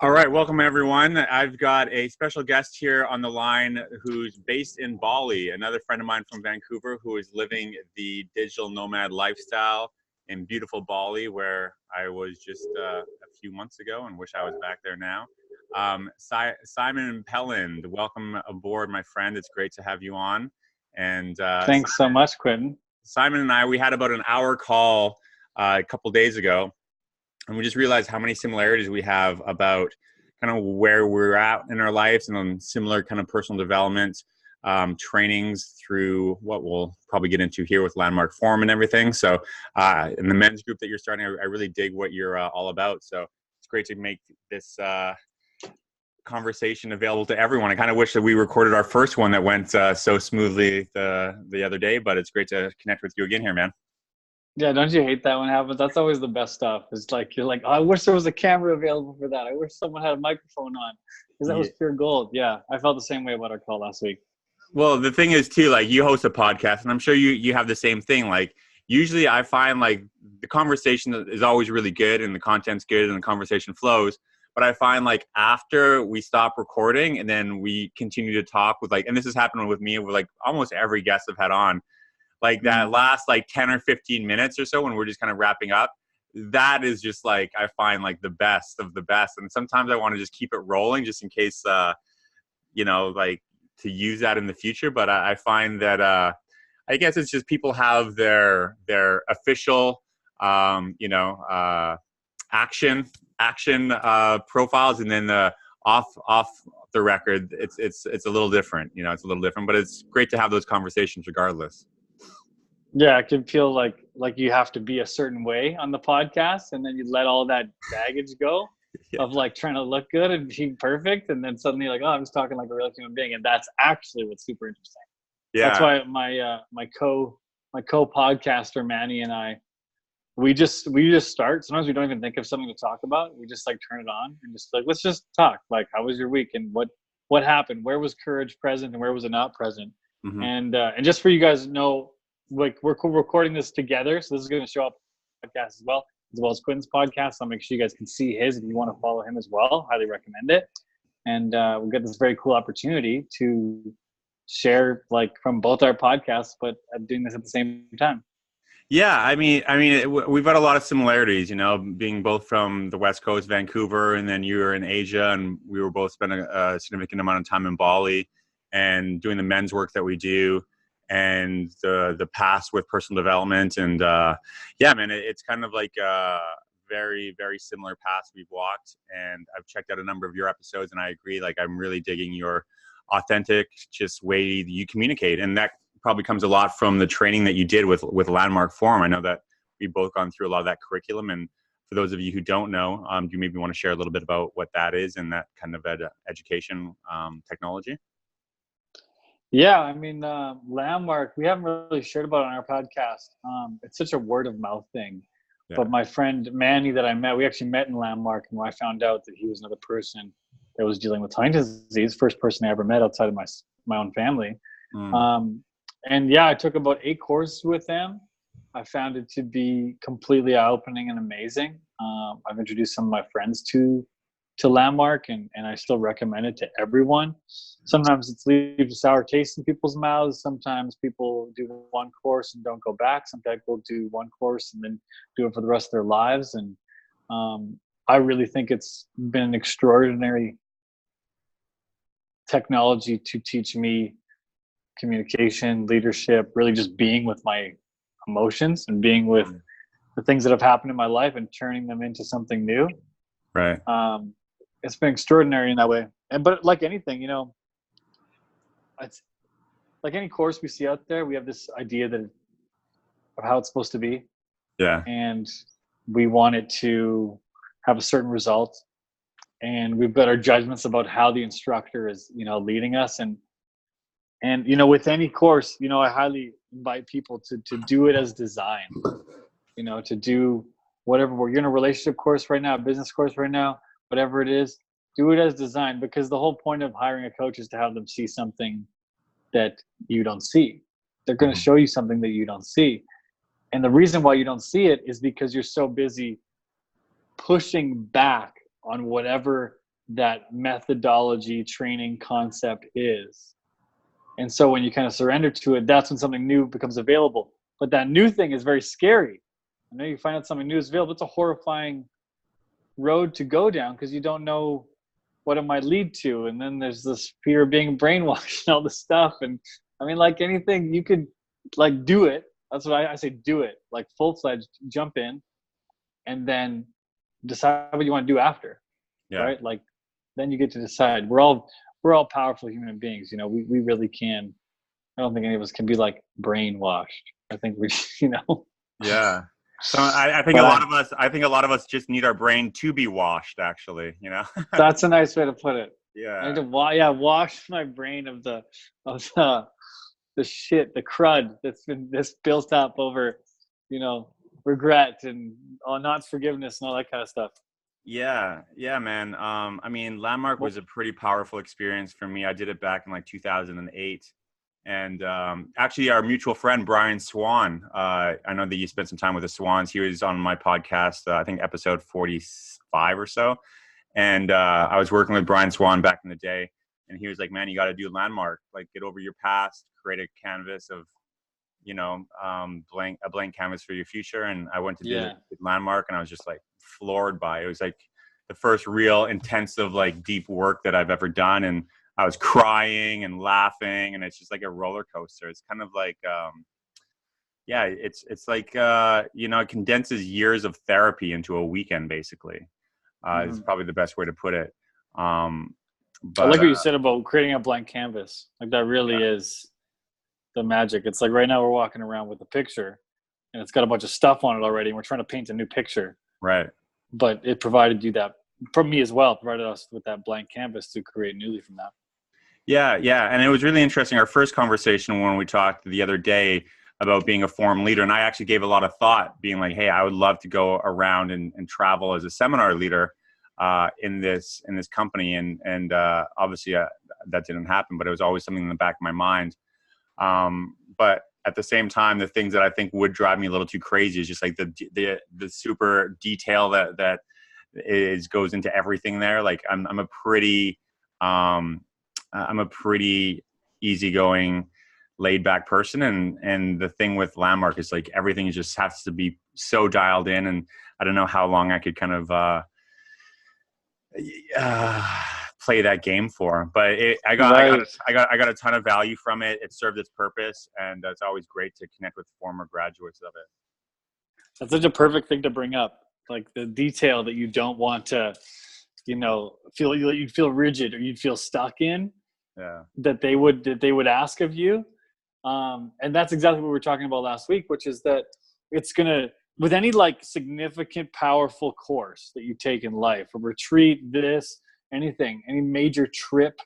All right, welcome everyone. I've got a special guest here on the line who's based in Bali, another friend of mine from Vancouver who is living the digital nomad lifestyle in beautiful Bali, where I was just a few months ago and wish I was back there now. Simon Pelland, welcome aboard, my friend. It's great to have you on. And Thanks so much, Quinton. Simon and I, we had about an hour call a couple days ago, and we just realized how many similarities we have about kind of where we're at in our lives and on similar kind of personal development trainings through what we'll probably get into here with Landmark Forum and everything. So in the men's group that you're starting, I really dig what you're all about. So it's great to make this conversation available to everyone. I kind of wish that we recorded our first one that went so smoothly the other day, but it's great to connect with you again here, man. Yeah, don't you hate that when it happens? That's always the best stuff. It's like, you're like, oh, I wish there was a camera available for that. I wish someone had a microphone on, because that was pure gold. Yeah, I felt the same way about our call last week. Well, the thing is too, like, you host a podcast, and I'm sure you have the same thing. Like, usually I find like the conversation is always really good and the content's good and the conversation flows. But I find like after we stop recording and then we continue to talk with and this has happened with me with like almost every guest I've had on, like that last like 10 or 15 minutes or so when we're just kind of wrapping up, that is just like, I find like the best of the best. And sometimes I want to just keep it rolling just in case, like to use that in the future. But I find that, I guess it's just people have their official, action profiles, and then the off the record, it's a little different. It's a little different, but it's great to have those conversations regardless. Yeah, it can feel like you have to be a certain way on the podcast, and then you let all that baggage go of like trying to look good and being perfect, and then suddenly like, oh, I'm just talking like a real human being, and that's actually what's super interesting. Yeah, that's why my co-podcaster Manny and I, we just start. Sometimes we don't even think of something to talk about. We just like turn it on and just like, let's just talk. Like, how was your week, and what happened? Where was courage present, and where was it not present? Mm-hmm. And just for you guys to know, like, we're recording this together, so this is going to show up on the podcast as well as Quinton's podcast. I'll make sure you guys can see his if you want to follow him as well. Highly recommend it. And we'll get this very cool opportunity to share like from both our podcasts, but doing this at the same time. Yeah, I mean, we've got a lot of similarities, being both from the West Coast, Vancouver, and then you were in Asia, and we were both spending a significant amount of time in Bali and doing the men's work that we do, and the past with personal development. And it's kind of like a very, very similar paths we've walked. And I've checked out a number of your episodes, and I agree, like, I'm really digging your authentic just way that you communicate. And that probably comes a lot from the training that you did with Landmark Forum. I know that we've both gone through a lot of that curriculum. And for those of you who don't know, do you maybe want to share a little bit about what that is and that kind of education technology? Yeah, I mean, Landmark, we haven't really shared about it on our podcast. It's such a word of mouth thing. Yeah. But my friend Manny that I met, we actually met in Landmark, and I found out that he was another person that was dealing with Huntington's disease, first person I ever met outside of my own family. And yeah, I took about 8 courses with them. I found it to be completely eye-opening and amazing. I've introduced some of my friends to Landmark, and I still recommend it to everyone. Sometimes it leaves a sour taste in people's mouths. Sometimes people do one course and don't go back. Some people do one course and then do it for the rest of their lives. And I really think it's been an extraordinary technology to teach me communication, leadership, really just being with my emotions and being with the things that have happened in my life and turning them into something new. Right. It's been extraordinary in that way. But like anything, it's like any course we see out there, we have this idea of how it's supposed to be. Yeah. And we want it to have a certain result. And we've got our judgments about how the instructor is, leading us. And with any course, I highly invite people to do it as designed, to do whatever. You're in a relationship course right now, a business course right now, whatever it is, do it as designed, because the whole point of hiring a coach is to have them see something that you don't see. They're going to show you something that you don't see. And the reason why you don't see it is because you're so busy pushing back on whatever that methodology training concept is. And so when you kind of surrender to it, that's when something new becomes available. But that new thing is very scary. I know you find out something new is available. It's a horrifying road to go down because you don't know what it might lead to. And then there's this fear of being brainwashed and all this stuff. And I mean, like anything, you could like do it. That's what I say, do it. Like full-fledged, jump in and then decide what you want to do after. Yeah. Right? Like then you get to decide. We're all powerful human beings. You know, we really can. I don't think any of us can be like brainwashed. I think we, you know. Yeah. So I think a lot of us just need our brain to be washed, actually, you know. That's a nice way to put it. Yeah. I need to wash my brain of the shit, the crud that's built up over, you know, regret and not forgiveness and all that kind of stuff. Yeah, man. I mean, Landmark was a pretty powerful experience for me. I did it back in like 2008. And actually, our mutual friend, Brian Swan, I know that you spent some time with the Swans. He was on my podcast, I think episode 45 or so. And I was working with Brian Swan back in the day. And he was like, man, you got to do Landmark, like get over your past, create a canvas of, you know, a blank canvas for your future. And I went to do Landmark and I was just like floored by it. It was like the first real intensive, like deep work that I've ever done. And I was crying and laughing, and it's just like a roller coaster. It's kind of like, it's like, you know, it condenses years of therapy into a weekend, basically. It's probably the best way to put it. But I like what you said about creating a blank canvas. Like that really is the magic. It's like right now we're walking around with a picture, and it's got a bunch of stuff on it already, and we're trying to paint a new picture. Right. But it provided you that, from me as well, provided us with that blank canvas to create newly from that. Yeah. And it was really interesting. Our first conversation when we talked the other day about being a forum leader, and I actually gave a lot of thought being like, hey, I would love to go around and travel as a seminar leader in this company. And obviously that didn't happen, but it was always something in the back of my mind. But at the same time, the things that I think would drive me a little too crazy is just like the super detail that goes into everything there. Like I'm a pretty easygoing, laid back person. And the thing with Landmark is like, everything just has to be so dialed in. And I don't know how long I could kind of, play that game for, but I got a ton of value from it. It served its purpose. And it's always great to connect with former graduates of it. That's such a perfect thing to bring up. Like the detail that you don't want to, you know, you'd feel rigid or you'd feel stuck in. That they would ask of you, and that's exactly what we were talking about last week, which is that it's gonna, with any like significant, powerful course that you take in life, a retreat, anything, any major trip,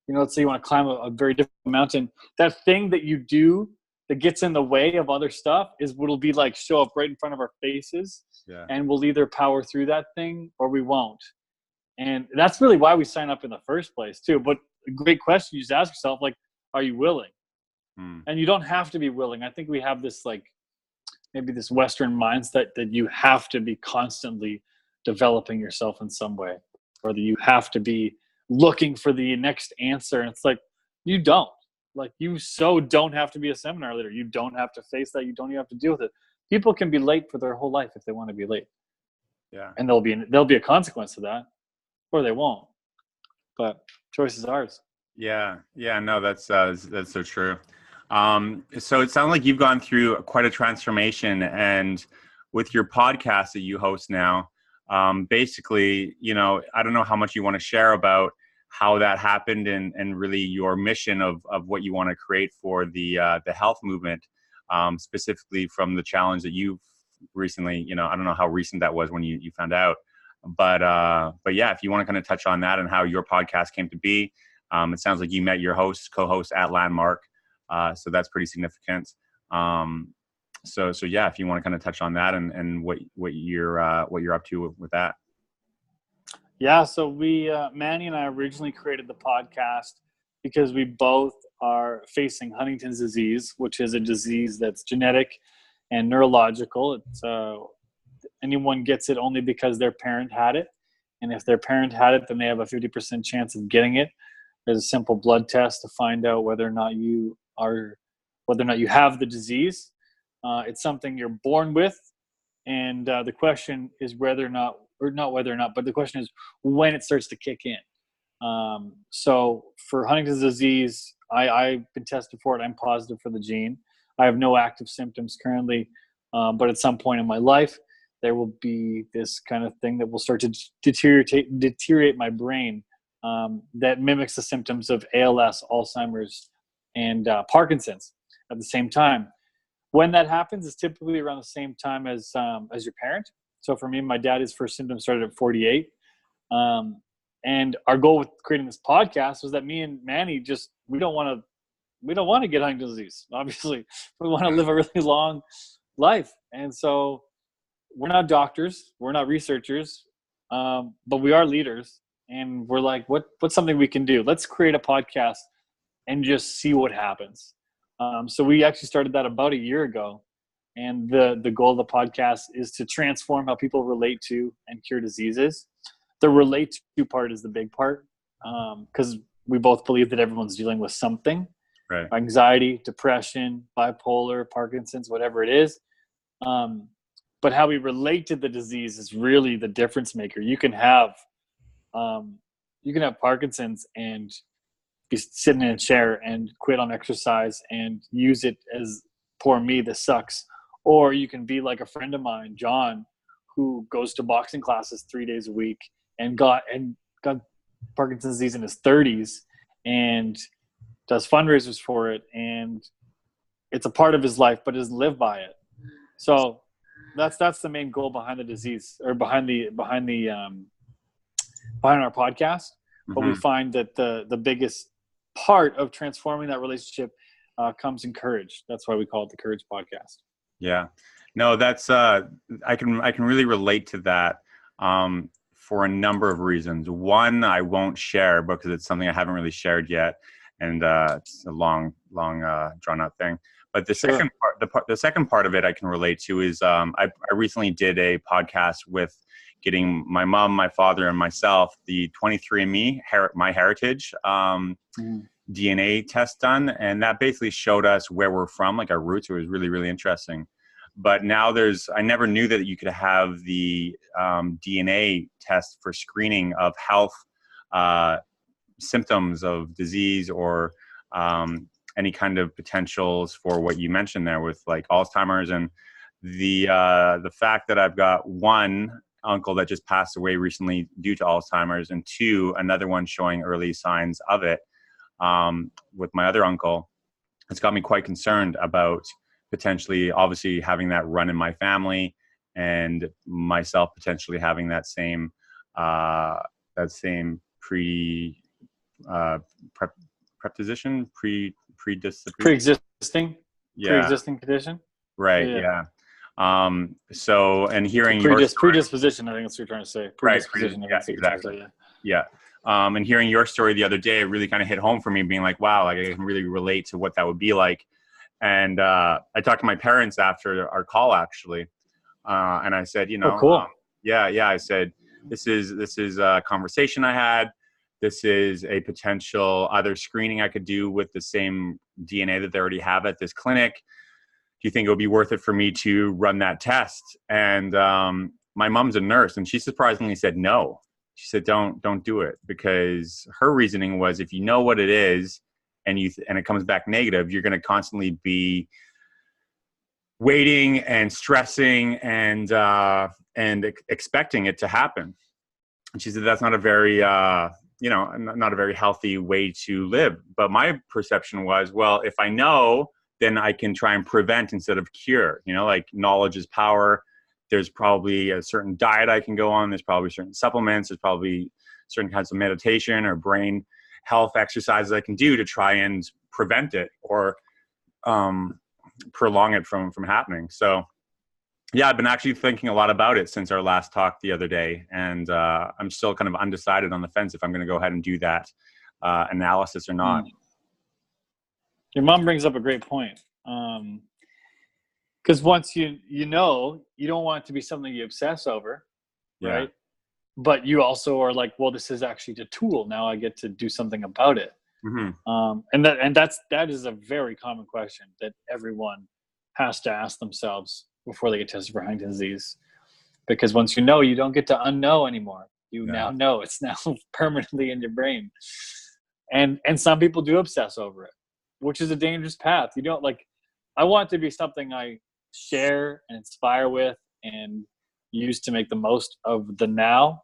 you know, let's say you want to climb a very difficult mountain, that thing that you do that gets in the way of other stuff is what'll be like show up right in front of our faces, and we'll either power through that thing or we won't. And that's really why we sign up in the first place too. But a great question you just ask yourself, like, are you willing? And you don't have to be willing. I think we have this like maybe this Western mindset that you have to be constantly developing yourself in some way, or that you have to be looking for the next answer. And it's like, you don't. Like, you don't have to be a seminar leader. You don't have to face that. You don't even have to deal with it. People can be late for their whole life if they want to be late. And there'll be a consequence to that, or they won't. But choice is ours. Yeah. No, that's so true. So it sounds like you've gone through quite a transformation, and with your podcast that you host now, basically, you know, I don't know how much you want to share about how that happened and really your mission of what you want to create for the health movement, specifically from the challenge that you've recently, you know, I don't know how recent that was when you found out, but yeah, if you want to kind of touch on that and how your podcast came to be. It sounds like you met your co-host at Landmark. So that's pretty significant. So yeah, if you want to kind of touch on that and what you're up to with that. Yeah. So Manny and I originally created the podcast because we both are facing Huntington's disease, which is a disease that's genetic and neurological. It's anyone gets it only because their parent had it. And if their parent had it, then they have a 50% chance of getting it. There's a simple blood test to find out whether or not you have the disease. It's something you're born with. And the question is but the question is when it starts to kick in. So for Huntington's disease, I've been tested for it. I'm positive for the gene. I have no active symptoms currently, but at some point in my life, there will be this kind of thing that will start to deteriorate my brain that mimics the symptoms of ALS, Alzheimer's, and Parkinson's at the same time. When that happens, it's typically around the same time as your parent. So for me, my dad's first symptoms started at 48. And our goal with creating this podcast was that me and Manny we don't want to get Huntington's disease. Obviously, we want to live a really long life. And so we're not doctors, we're not researchers, but we are leaders. And we're like, what's something we can do? Let's create a podcast and just see what happens. So we actually started that about a year ago. And the goal of the podcast is to transform how people relate to and cure diseases. The relate to part is the big part, because we both believe that everyone's dealing with something, right? Anxiety, depression, bipolar, Parkinson's, whatever it is. But how we relate to the disease is really the difference maker. You can have Parkinson's and be sitting in a chair and quit on exercise and use it as poor me, this sucks. Or you can be like a friend of mine, John, who goes to boxing classes 3 days a week and got Parkinson's disease in his 30s and does fundraisers for it. And it's a part of his life, but doesn't live by it. So that's the main goal behind the disease, or behind our podcast. But we find that the biggest part of transforming that relationship comes in courage. That's why we call it the Courage Podcast. Yeah, no, that's I can really relate to that for a number of reasons. One, I won't share because it's something I haven't really shared yet, and it's a long drawn out thing. But the second part of it I can relate to is I recently did a podcast with getting my mom, my father, and myself the 23andMe My Heritage DNA test done, and that basically showed us where we're from, like our roots. It was really, really interesting. But now I never knew that you could have the DNA test for screening of health symptoms of disease or any kind of potentials for what you mentioned there with like Alzheimer's. And the fact that I've got one uncle that just passed away recently due to Alzheimer's, and two, another one showing early signs of it with my other uncle, it's got me quite concerned about potentially, obviously, having that run in my family, and myself potentially having that same pre-existing condition. Right. Yeah. So, and hearing predisposition, I think that's what you're trying to say. Predisposition. Right. Yeah, exactly. Yeah. And hearing your story the other day, it really kind of hit home for me, being like, wow, like I can really relate to what that would be like. And I talked to my parents after our call, actually. And I said, cool. I said, this is a conversation I had. This is a potential either screening I could do with the same DNA that they already have at this clinic. Do you think it would be worth it for me to run that test? And my mom's a nurse, and she surprisingly said no. She said, don't do it, because her reasoning was, if you know what it is and it comes back negative, you're going to constantly be waiting and stressing and expecting it to happen. And she said, that's not a very, not a very healthy way to live. But my perception was, well, if I know, then I can try and prevent instead of cure. Like knowledge is power. There's probably a certain diet I can go on. There's probably certain supplements. There's probably certain kinds of meditation or brain health exercises I can do to try and prevent it or prolong it from happening. So yeah, I've been actually thinking a lot about it since our last talk the other day. And I'm still kind of undecided on the fence if I'm going to go ahead and do that analysis or not. Your mom brings up a great point. Because once you know, you don't want it to be something you obsess over, right? but you also are like, well, this is actually a tool. Now I get to do something about it. And that is a very common question that everyone has to ask themselves before they get tested for Huntington's disease. Because once you know, you don't get to unknow anymore. You now know. It's now permanently in your brain. And some people do obsess over it, which is a dangerous path. You don't like, I want it to be something I share and inspire with and use to make the most of the now.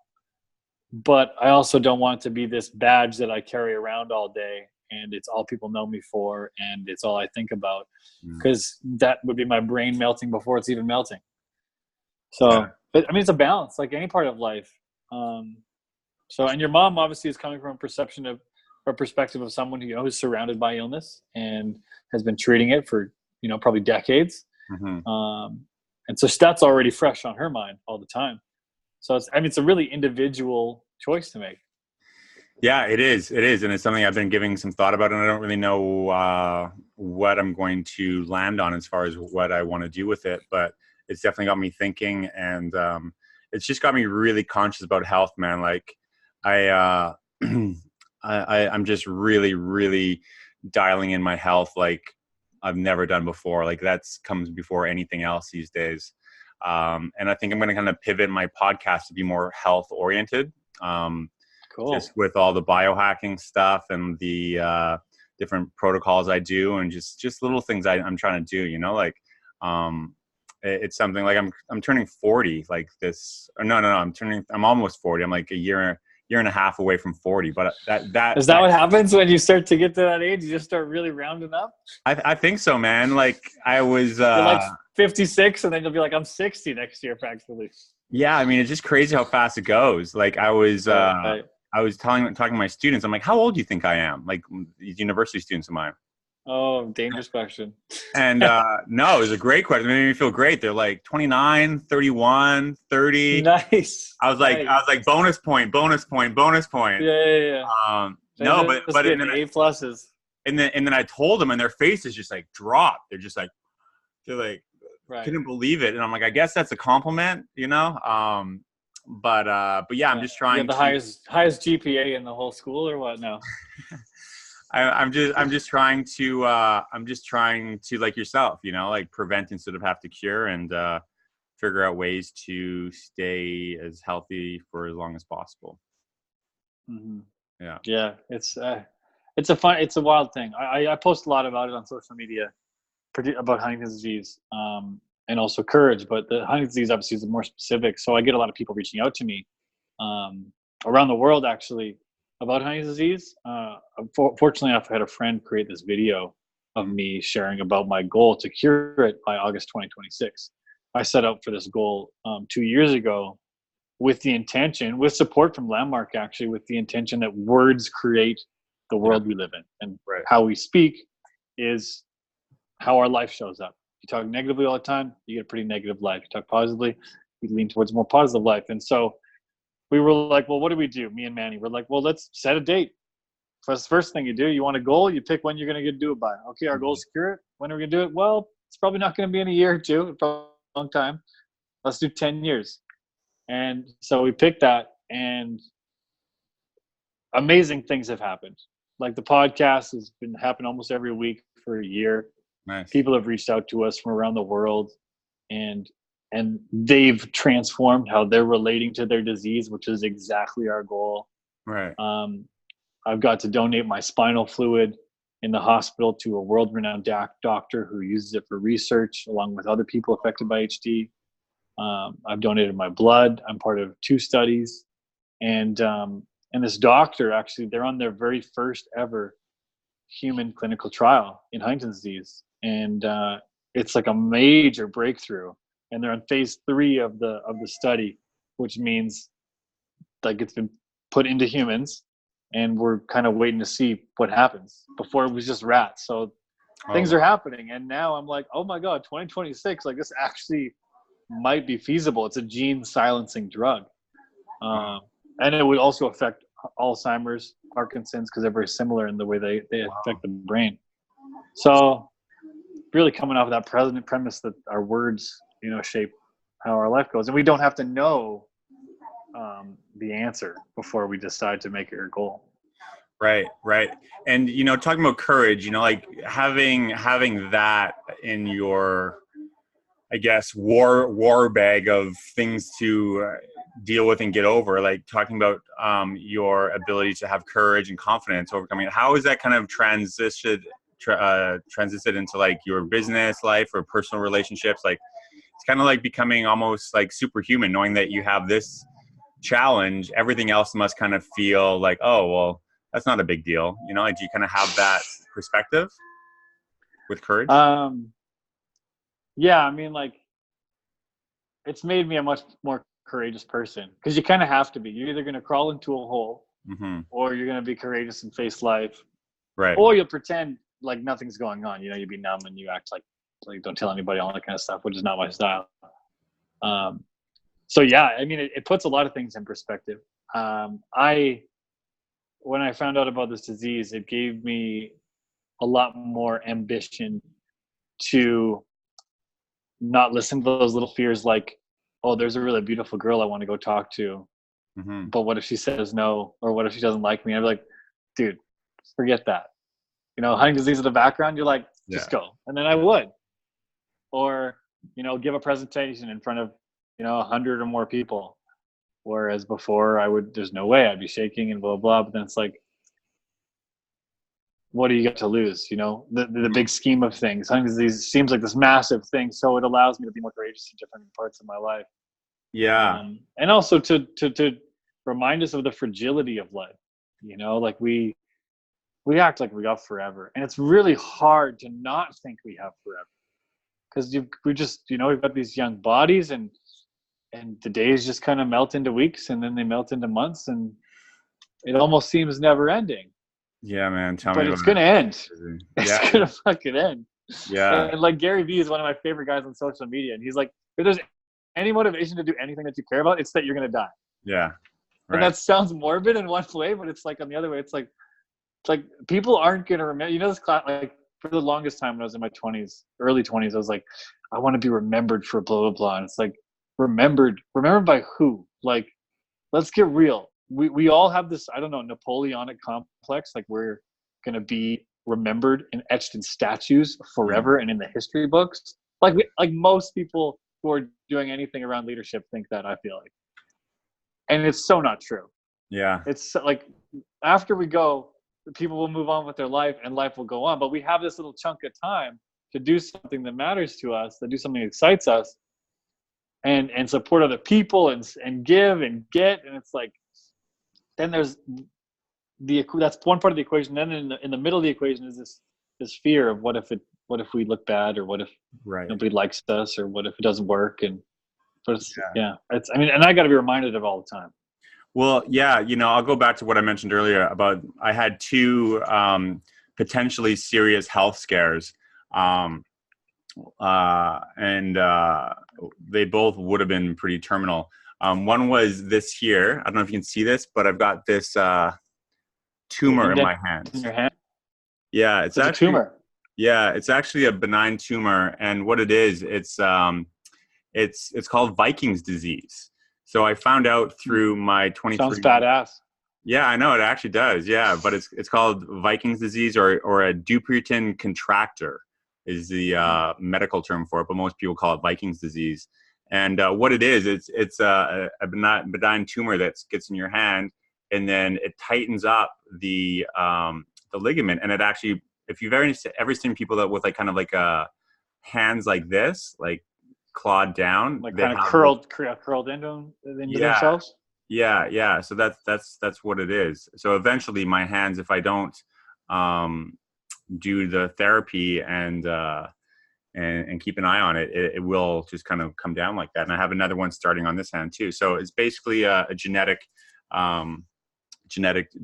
But I also don't want it to be this badge that I carry around all day and it's all people know me for and it's all I think about, because that would be my brain melting before it's even melting. So, I mean, it's a balance like any part of life. So, and your mom obviously is coming from a perspective of someone who who's surrounded by illness and has been treating it for, probably decades. And so that's already fresh on her mind all the time. So it's a really individual choice to make. Yeah, it is. It is. And it's something I've been giving some thought about, and I don't really know what I'm going to land on as far as what I want to do with it. But it's definitely got me thinking, and it's just got me really conscious about health, man. Like I'm just really, really dialing in my health like I've never done before. Like that's comes before anything else these days. And I think I'm going to kind of pivot my podcast to be more health oriented. Cool. Just with all the biohacking stuff and the different protocols I do, and just little things I'm trying to do, it's something like I'm turning 40 like this. Or no, I'm almost 40. I'm like a year and a half away from 40. But that is that what happens when you start to get to that age? You just start really rounding up? I think so, man. Like I was you're like 56 and then you'll be like, I'm 60 next year practically. Yeah, I mean, it's just crazy how fast it goes. Like I was talking to my students. I'm like, how old do you think I am? Like these university students of mine. Oh, dangerous question. And no, it was a great question. It made me feel great. They're like 29, 31, 30. Nice. I was like, bonus point. Yeah. No, but and then A pluses. And then I told them, and their faces just like dropped. They're like, right. Couldn't believe it. And I'm like, I guess that's a compliment, But yeah, I'm just trying. The highest GPA in the whole school, or what? No. I'm just trying to like yourself, like prevent instead of have to cure, and figure out ways to stay as healthy for as long as possible. Yeah, it's a wild thing. I post a lot about it on social media, about Huntington's disease, and also courage. But the Huntington's disease obviously is more specific, so I get a lot of people reaching out to me around the world actually about Huntington's disease. Fortunately, I've had a friend create this video of me sharing about my goal to cure it by August 2026. I set out for this goal 2 years ago with support from Landmark, actually, with the intention that words create the world we live in, and how we speak is how our life shows up. You talk negatively all the time, you get a pretty negative life. You talk positively, you lean towards a more positive life. And so we were like, well, what do we do? Me and Manny, we're like, well, let's set a date. That's the first thing you do. You want a goal, you pick when you're going to do it by. Okay, our goal is to cure it. When are we going to do it? Well, it's probably not going to be in a year or two. It's probably a long time. Let's do 10 years. And so we picked that, and amazing things have happened. Like the podcast has been happening almost every week for a year. Nice. People have reached out to us from around the world, and they've transformed how they're relating to their disease, which is exactly our goal. Right. I've got to donate my spinal fluid in the hospital to a world-renowned doctor who uses it for research, along with other people affected by HD. I've donated my blood. I'm part of 2 studies, and this doctor, actually, they're on their very first ever human clinical trial in Huntington's disease, and it's like a major breakthrough. And they're on phase 3 of the study, which means like it's been put into humans, and we're kind of waiting to see what happens. Before it was just rats, so things are happening. And now I'm like, oh my god, 2026, like this actually might be feasible. It's a gene silencing drug, and it would also affect Alzheimer's, Parkinson's, because they're very similar in the way they affect the brain. So really coming off of that premise that our words shape how our life goes, and we don't have to know the answer before we decide to make it our goal. Right. And, talking about courage, like having that in your, I guess, war bag of things to deal with and get over, like talking about your ability to have courage and confidence overcoming it. How is that kind of transitioned into like your business life or personal relationships? Like it's kind of like becoming almost like superhuman, knowing that you have this challenge. Everything else must kind of feel like, oh, well, that's not a big deal. Like, do you kind of have that perspective with courage? Yeah, I mean, like, it's made me a much more courageous person, because you kind of have to be. You're either going to crawl into a hole, or you're going to be courageous and face life, right? Or you'll pretend like nothing's going on. You be numb and you act like don't tell anybody, all that kind of stuff, which is not my style. So yeah, I mean, it puts a lot of things in perspective. When I found out about this disease, it gave me a lot more ambition to not listen to those little fears like, oh, there's a really beautiful girl I want to go talk to. But what if she says no? Or what if she doesn't like me? I'd be like, dude, forget that. Huntington's disease in the background, you're like, just go. And then I would. Or, give a presentation in front of, 100 or more people. Whereas before there's no way, I'd be shaking and blah, blah. But then it's like, what do you get to lose? The big scheme of things. Huntington's disease seems like this massive thing. So it allows me to be more courageous in different parts of my life. Yeah. And also to remind us of the fragility of life. Like we act like we got forever. And it's really hard to not think we have forever. Because we just, we've got these young bodies and the days just kind of melt into weeks, and then they melt into months, and it almost seems never ending. Yeah, man. But it's going to end. It's going to fucking end. Yeah. And like Gary Vee is one of my favorite guys on social media. And he's like, if there's any motivation to do anything that you care about, it's that you're going to die. Yeah. Right. And that sounds morbid in one way, but it's like on the other way, it's like people aren't going to remember, this class, like for the longest time when I was in my early 20s, I was like, I want to be remembered for blah, blah, blah. And it's like, remembered by who? Like, let's get real. We all have this, I don't know, Napoleonic complex. Like we're going to be remembered and etched in statues forever and in the history books. Like most people who are doing anything around leadership think that, I feel like. And it's so not true. Yeah. It's like after we go, people will move on with their life and life will go on. But we have this little chunk of time to do something that matters to us, to do something that excites us, and support other people and give and get. And it's like, then there's that's one part of the equation. Then in the middle of the equation is this fear of what if we look bad, or what if nobody likes us, or what if it doesn't work. And I got to be reminded of all the time. Well, yeah, I'll go back to what I mentioned earlier about I had two potentially serious health scares, and they both would have been pretty terminal. One was this here. I don't know if you can see this, but I've got this tumor in my hand. In your hand? Yeah, it's actually a tumor. Yeah, it's actually a benign tumor, and what it is, it's called Viking's disease. So I found out through my 23. Sounds badass. Yeah, I know, it actually does. Yeah, but it's called Viking's disease, or a Dupuytren contractor is the medical term for it, but most people call it Viking's disease. And what it is, it's a benign tumor that gets in your hand, and then it tightens up the ligament. And it actually, if you've ever seen people that with like kind of like hands like this, like clawed down, like kind of curled into themselves. Yeah. So that's what it is. So eventually, my hands, if I don't do the therapy and keep an eye on it, it will just kind of come down like that. And I have another one starting on this hand too. So it's basically a genetic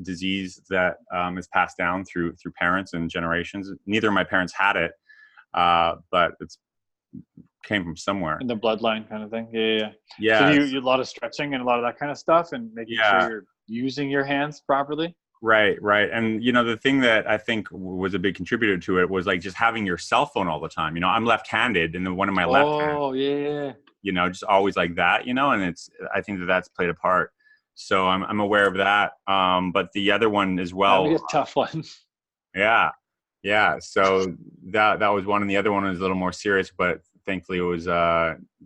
disease that is passed down through parents and generations. Neither of my parents had it, but it's came from somewhere in the bloodline, kind of thing. Yeah. So you a lot of stretching and a lot of that kind of stuff, and making sure you're using your hands properly. Right. And the thing that I think was a big contributor to it was like just having your cell phone all the time. I'm left-handed, and the one in my left hand. Oh yeah. Just always like that. And I think that's played a part. So I'm aware of that. But the other one as well. That was a tough one. Yeah. Yeah. So that was one, and the other one was a little more serious, but thankfully it was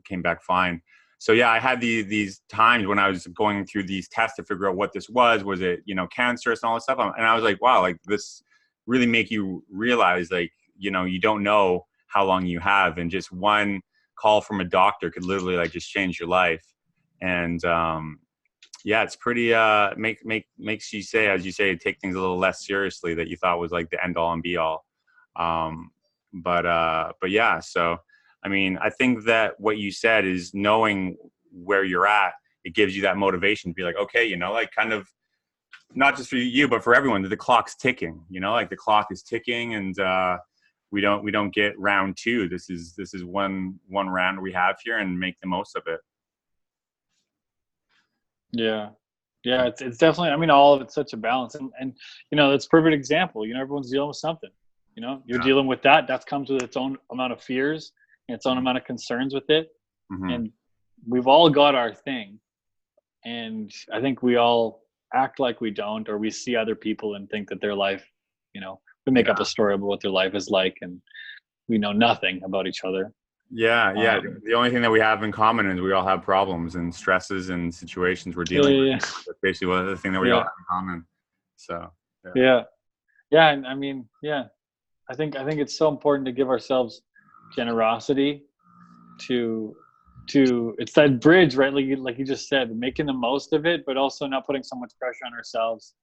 came back fine. So yeah, I had these times when I was going through these tests to figure out what this was. Was it, cancerous and all this stuff? And I was like, wow, like this really make you realize, like, you don't know how long you have, and just one call from a doctor could literally like just change your life. And yeah, it's pretty makes you say, as you say, take things a little less seriously that you thought was like the end all and be all. But yeah, so I mean, I think that what you said is knowing where you're at, it gives you that motivation to be like, okay, like kind of not just for you, but for everyone, the clock's ticking, like the clock is ticking, and we don't get round two. This is one round we have here, and make the most of it. Yeah. It's definitely, I mean, all of it's such a balance, and it's a perfect example. Everyone's dealing with something. You're dealing with that comes with its own amount of fears and its own amount of concerns with it. Mm-hmm. And we've all got our thing, and I think we all act like we don't, or we see other people and think that their life, we make up a story about what their life is like, and we know nothing about each other. Yeah. The only thing that we have in common is we all have problems and stresses and situations we're dealing with. That's basically one other thing that we all have in common. So yeah, and I mean, I think it's so important to give ourselves generosity to it's that bridge, right? Like you just said, making the most of it, but also not putting so much pressure on ourselves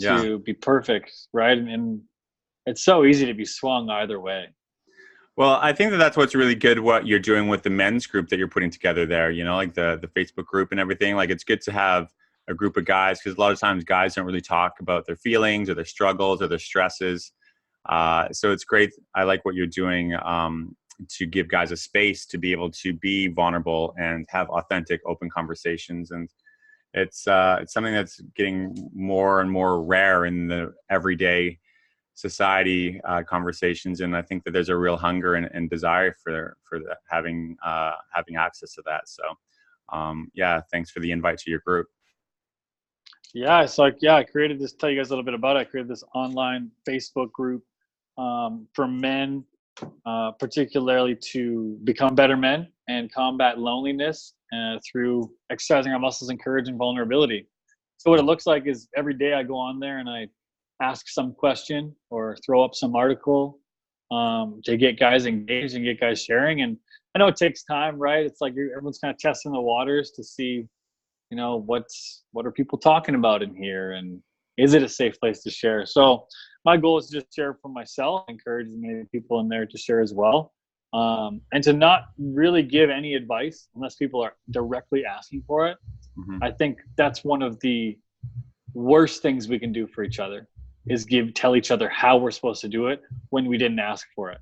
to be perfect, right? And it's so easy to be swung either way. Well, I think that's what's really good, what you're doing with the men's group that you're putting together there, like the Facebook group and everything. Like, it's good to have a group of guys, because a lot of times guys don't really talk about their feelings or their struggles or their stresses. So it's great. I like what you're doing to give guys a space to be able to be vulnerable and have authentic, open conversations. And it's something that's getting more and more rare in the everyday society conversations, and I think that there's a real hunger and desire for that, having access to that. So thanks for the invite to your group. It's like, I created this, tell you guys a little bit about it. I created this online Facebook group for men, particularly to become better men and combat loneliness through exercising our muscles and courage and vulnerability. So what it looks like is every day I go on there and I ask some question or throw up some article to get guys engaged and get guys sharing. And I know it takes time, right? It's like everyone's kind of testing the waters to see, what are people talking about in here, and is it a safe place to share? So my goal is to just share for myself, encourage many people in there to share as well, and to not really give any advice unless people are directly asking for it. Mm-hmm. I think that's one of the worst things we can do for each other, is tell each other how we're supposed to do it when we didn't ask for it.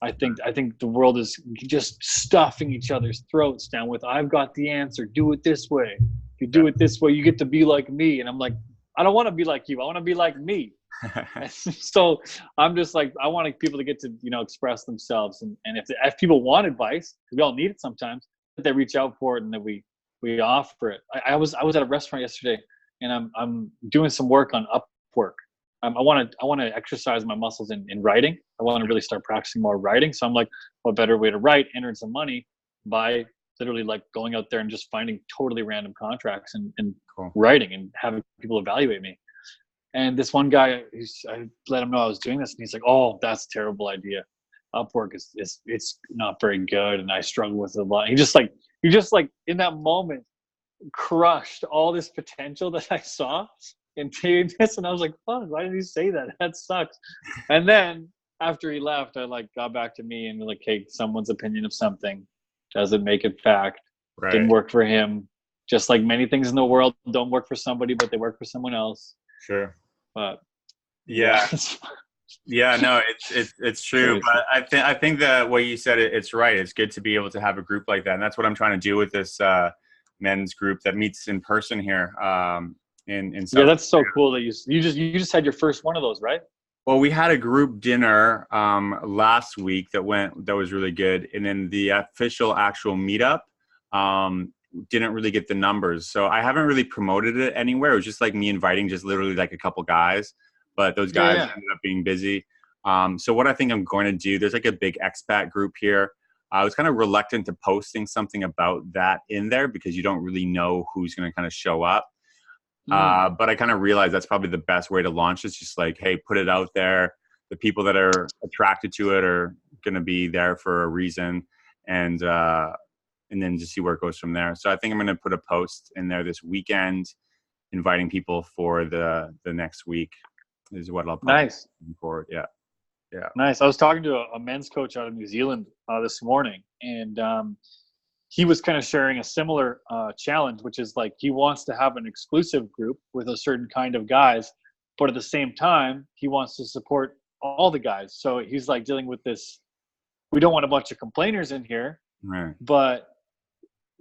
I think the world is just stuffing each other's throats down with, I've got the answer, do it this way. If you do it this way, you get to be like me. And I'm like, I don't want to be like you. I want to be like me. So I'm just like, I want people to get to, express themselves. And if people want advice, because we all need it sometimes, that they reach out for it and that we offer it. I was at a restaurant yesterday, and I'm doing some work on Upwork. I want to exercise my muscles in writing. I want to really start practicing more writing. So I'm like, what better way to write and earn some money by literally like going out there and just finding totally random contracts and cool. writing and having people evaluate me. And this one guy, I let him know I was doing this, and he's like, "Oh, that's a terrible idea. Upwork it's not very good, and I struggle with it a lot." He just like in that moment crushed all this potential that I saw in doing this, and I was like, "Fuck, why did he say that? That sucks." And then after he left, I like got back to me and like, "Hey, someone's opinion of something doesn't make it fact. Right. Didn't work for him. Just like many things in the world don't work for somebody, but they work for someone else." Sure. But yeah, no, it's true. But I think that what you said, it's right. It's good to be able to have a group like that, and that's what I'm trying to do with this men's group that meets in person here. In South that's so Korea. cool that you just had your first one of those, right? Well, we had a group dinner last week that was really good, and then the actual meetup didn't really get the numbers. So I haven't really promoted it anywhere. It was just like me inviting just literally like a couple guys, but those guys ended up being busy. So what I think I'm going to do, there's like a big expat group here. I was kind of reluctant to posting something about that in there because you don't really know who's going to kind of show up. But I kind of realized that's probably the best way to launch this. Just like, hey, put it out there. The people that are attracted to it are going to be there for a reason. And then just see where it goes from there. So I think I'm going to put a post in there this weekend, inviting people for the next week is what I'll probably do forward. Yeah. Nice. I was talking to a men's coach out of New Zealand this morning, and he was kind of sharing a similar challenge, which is like he wants to have an exclusive group with a certain kind of guys, but at the same time, he wants to support all the guys. So he's like dealing with this. We don't want a bunch of complainers in here, right, but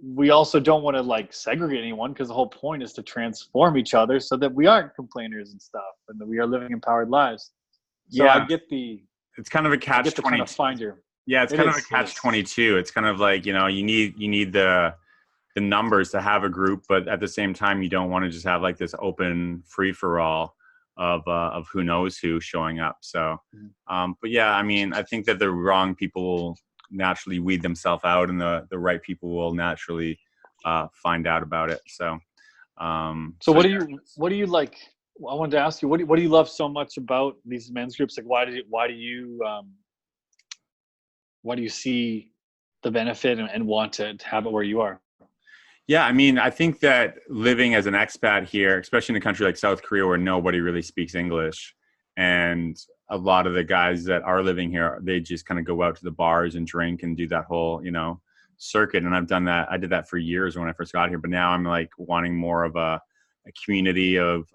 we also don't want to like segregate anyone, because the whole point is to transform each other so that we aren't complainers and stuff, and that we are living empowered lives. So I get it's kind of a catch-22. Kind of find your, it's kind of a catch-22. It's kind of like, you know, you need the numbers to have a group, but at the same time, you don't want to just have like this open free-for-all of who knows who showing up. So, but yeah, I mean, I think that the wrong people will naturally weed themselves out, and the right people will naturally find out about it. So, so what do you like? I wanted to ask you, what do you love so much about these men's groups? Like, why do you see the benefit and want to have it where you are? Yeah, I mean, I think that living as an expat here, especially in a country like South Korea where nobody really speaks English, and a lot of the guys that are living here, they just kind of go out to the bars and drink and do that whole, you know, circuit. And I've done that. I did that for years when I first got here, but now I'm like wanting more of a community of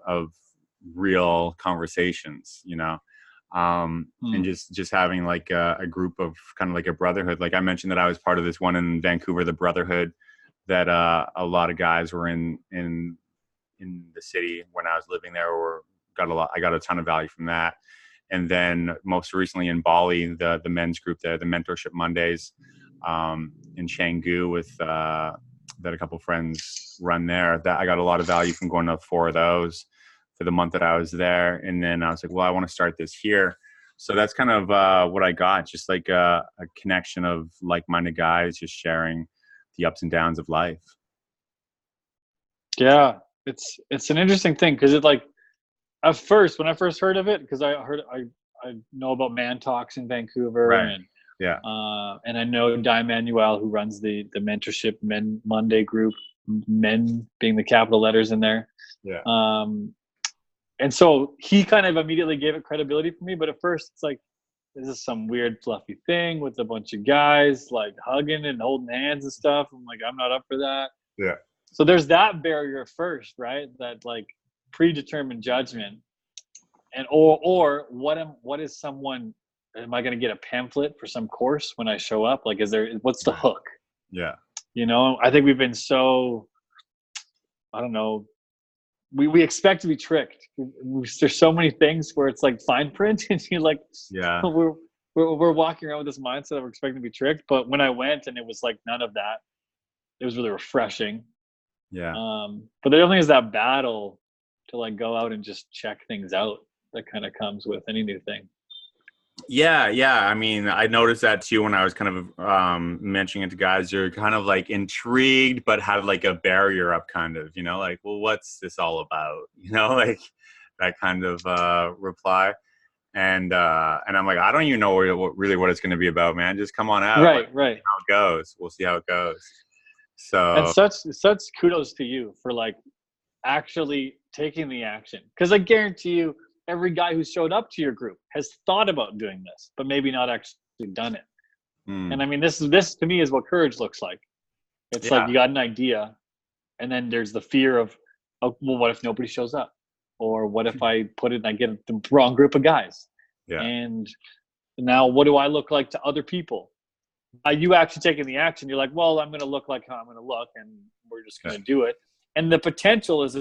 real conversations, you know, and just having like a group of kind of like a brotherhood. Like I mentioned that I was part of this one in Vancouver, the Brotherhood, that a lot of guys were in the city when I was living there, or I got a ton of value from that. And then most recently in Bali, the men's group there, the Mentorship Mondays, in Canggu with that a couple of friends run there, that I got a lot of value from going to 4 of those for the month that I was there. And then I was like, well, I want to start this here. So that's kind of what I got, just like a connection of like-minded guys just sharing the ups and downs of life. Yeah, it's an interesting thing, because it like, at first, when I first heard of it, because I know about Man Talks in Vancouver, right. And I know Di Manuel, who runs the Mentorship Men Monday group, men being the capital letters in there. Yeah. And so he kind of immediately gave it credibility for me. But at first, it's like, this is some weird fluffy thing with a bunch of guys like hugging and holding hands and stuff. I'm like, I'm not up for that. Yeah. So there's that barrier first, right? That like predetermined judgment, and or what is someone? Am I going to get a pamphlet for some course when I show up? Like, what's the hook? Yeah. You know, I think we've been so, I don't know, we expect to be tricked. There's so many things where it's like fine print, and you're like, yeah, we're walking around with this mindset that we're expecting to be tricked. But when I went and it was like none of that, it was really refreshing. Yeah. But there definitely is that battle to like go out and just check things out that kind of comes with any new thing. Yeah. I mean, I noticed that too when I was kind of mentioning it to guys. You're kind of like intrigued, but had like a barrier up, kind of, you know, like, well, what's this all about? You know, like that kind of reply. And I'm like, I don't even know really what it's going to be about, man. Just come on out. Right. How it goes. We'll see how it goes. So, and such kudos to you for like actually taking the action, because I guarantee you, every guy who showed up to your group has thought about doing this, but maybe not actually done it. And I mean, this to me is what courage looks like. It's like you got an idea, and then there's the fear of, oh, well, what if nobody shows up? Or what if I put it and I get the wrong group of guys? Yeah. And now what do I look like to other people? You actually taking the action, you're like, well, I'm going to look like how I'm going to look, and we're just going to do it. And the potential is...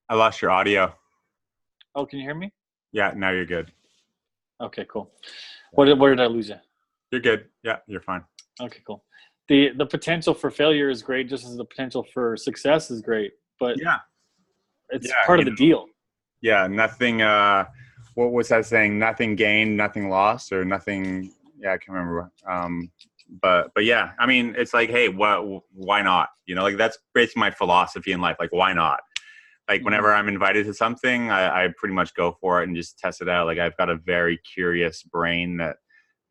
I lost your audio. Oh, can you hear me? Yeah, now you're good. Okay, cool. Where did I lose you? You're good. Yeah, you're fine. Okay, cool. the potential for failure is great, just as the potential for success is great. But Yeah. it's Yeah. part of the deal. Yeah. Nothing, what was that saying? Nothing gained, nothing lost, or nothing. Yeah. I can't remember. But yeah, I mean, it's like, hey, why not? You know, like that's basically my philosophy in life. Like, why not? Like whenever I'm invited to something, I pretty much go for it and just test it out. Like I've got a very curious brain that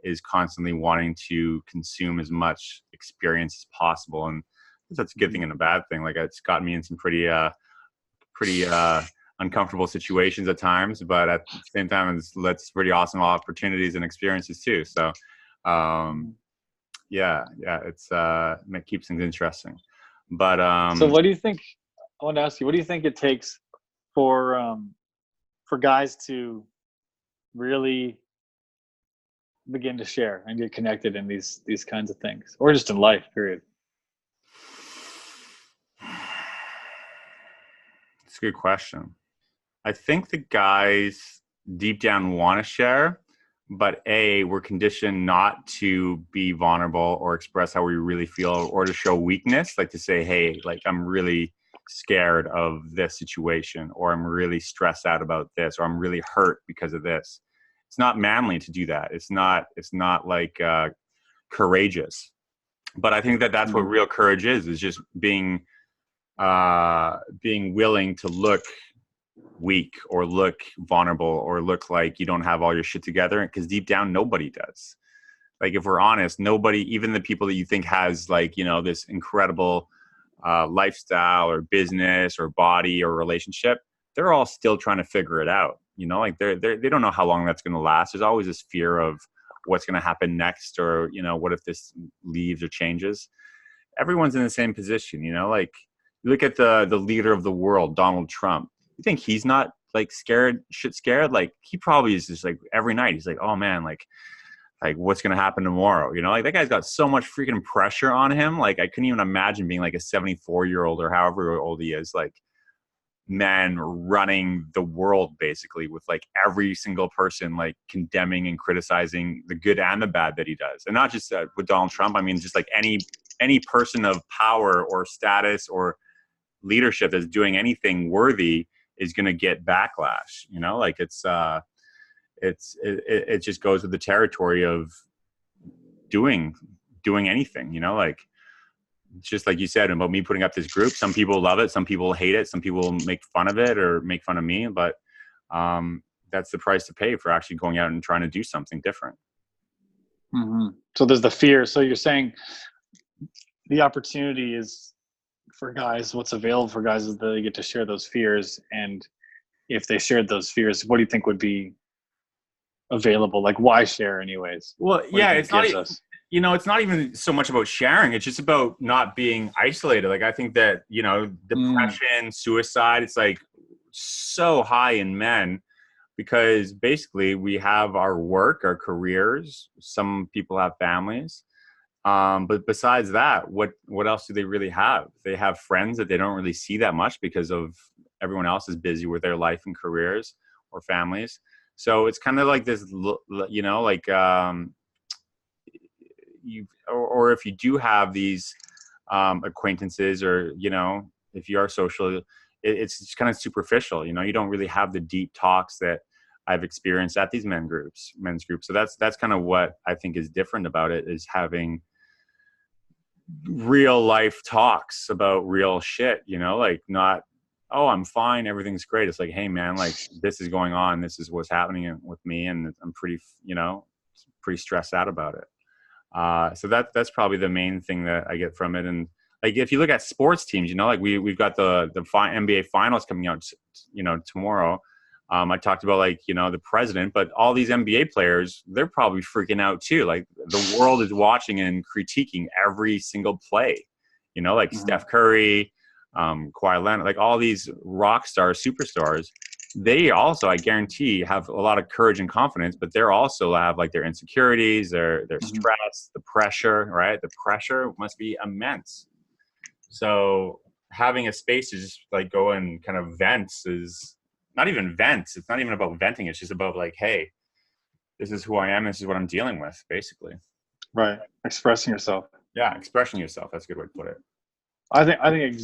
is constantly wanting to consume as much experience as possible. And that's a good thing and a bad thing. Like it's gotten me in some pretty uncomfortable situations at times, but at the same time, it's pretty awesome opportunities and experiences too. So, yeah, it keeps things interesting. But So what do you think? I want to ask you, what do you think it takes for guys to really begin to share and get connected in these kinds of things, or just in life, period? It's a good question. I think the guys deep down want to share, but we're conditioned not to be vulnerable or express how we really feel or to show weakness, like to say, hey, like I'm really scared of this situation, or I'm really stressed out about this, or I'm really hurt because of this. It's not manly to do that. It's not like courageous. But I think that's what real courage is just being willing to look weak or look vulnerable or look like you don't have all your shit together, because deep down nobody does. Like if we're honest, nobody, even the people that you think has like, you know, this incredible lifestyle or business or body or relationship, they're all still trying to figure it out. You know, like they don't know how long that's going to last. There's always this fear of what's going to happen next, or, you know, what if this leaves or changes. Everyone's in the same position, you know, like you look at the leader of the world, Donald Trump. You think he's not like scared? Like he probably is just like every night he's like, oh man, like what's going to happen tomorrow? You know, like that guy's got so much freaking pressure on him. Like I couldn't even imagine being like a 74-year-old or however old he is, like man running the world basically, with like every single person like condemning and criticizing the good and the bad that he does. And not just with Donald Trump. I mean, just like any person of power or status or leadership that's doing anything worthy is going to get backlash. You know, like it just goes with the territory of doing anything, you know, like just like you said about me putting up this group. Some people love it, some people hate it, some people make fun of it or make fun of me, but that's the price to pay for actually going out and trying to do something different. So there's the fear. So you're saying the opportunity is for guys, what's available for guys is that they get to share those fears. And if they shared those fears, what do you think would be available? Like why share anyways? Well, yeah, it's not, you know, it's not even so much about sharing. It's just about not being isolated. Like I think that, you know, depression, suicide, it's like so high in men because basically we have our work, our careers. Some people have families. But besides that, what else do they really have? They have friends that they don't really see that much because of everyone else is busy with their life and careers or families. So it's kind of like this, you know, like or if you do have these acquaintances, or, you know, if you are social, it's just kind of superficial. You know, you don't really have the deep talks that I've experienced at these men's groups. So that's kind of what I think is different about it, is having real life talks about real shit, you know, like not, oh, I'm fine, everything's great. It's like, hey man, like this is going on, this is what's happening with me, and I'm pretty, you know, pretty stressed out about it. So that's probably the main thing that I get from it. And like if you look at sports teams, you know, like we've got the NBA finals coming out, you know, tomorrow. I talked about like, you know, the president, but all these NBA players, they're probably freaking out too. Like the world is watching and critiquing every single play, you know, like Steph Curry, Kawhi Leonard, like all these rock stars, superstars. They also, I guarantee, have a lot of courage and confidence, but they're also have like their insecurities, their stress, the pressure, right? The pressure must be immense. So having a space to just like go and kind of vents is not even vents. It's not even about venting. It's just about like, hey, this is who I am. This is what I'm dealing with, basically. Right. Expressing yourself. Yeah, expressing yourself. That's a good way to put it. I think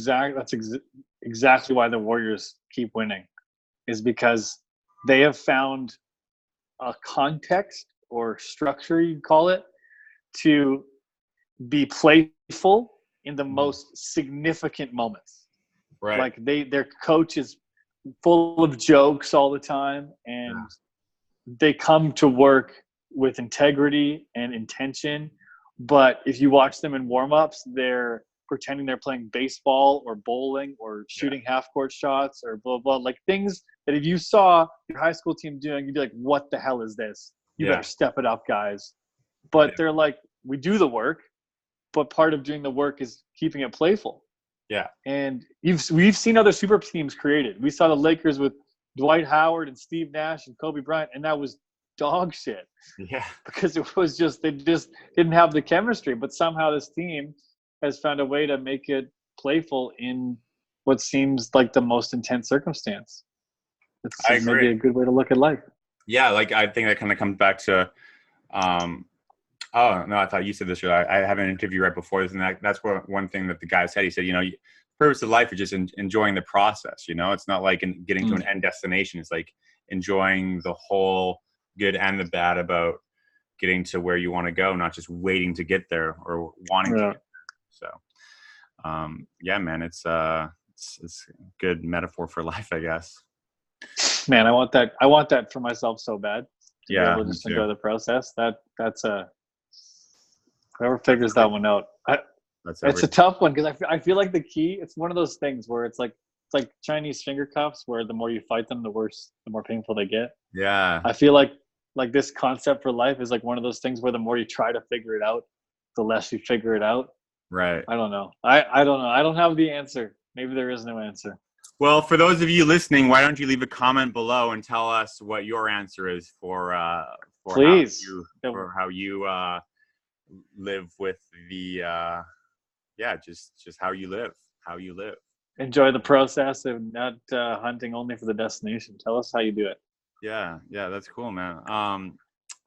exactly why the Warriors keep winning, is because they have found a context or structure, you'd call it, to be playful in the most significant moments. Right. Like their coach is full of jokes all the time, and they come to work with integrity and intention. But if you watch them in warm-ups, they're pretending they're playing baseball or bowling or shooting half-court shots or blah, blah, like things that if you saw your high school team doing, you'd be like, what the hell is this? You better step it up, guys. But they're like, we do the work, but part of doing the work is keeping it playful. Yeah. And we've seen other super teams created. We saw the Lakers with Dwight Howard and Steve Nash and Kobe Bryant, and that was dog shit. Yeah. Because it was just, they just didn't have the chemistry. But somehow this team has found a way to make it playful in what seems like the most intense circumstance. It's maybe a good way to look at life. Yeah, like I think that kind of comes back to oh, no, I thought you said this. I had an interview right before this, and that's one thing that the guy said. He said, the purpose of life is just enjoying the process. It's not like getting to an end destination. It's like enjoying the whole good and the bad about getting to where you want to go, not just waiting to get there or wanting to get there. So, yeah, man, it's a good metaphor for life, I guess. Man, I want that for myself so bad. To be able to just me too. enjoy the process. That's whoever figures that one out. It's a tough one because I feel like the key. It's one of those things where it's like Chinese finger cuffs, where the more you fight them, the more painful they get. Yeah. I feel like this concept for life is like one of those things where the more you try to figure it out, the less you figure it out. Right. I don't know. I don't know. I don't have the answer. Maybe there is no answer. Well, for those of you listening, why don't you leave a comment below and tell us what your answer is for please how you live with the just how you live. Enjoy the process and not hunting only for the destination. Tell us how you do it. Yeah, that's cool, man.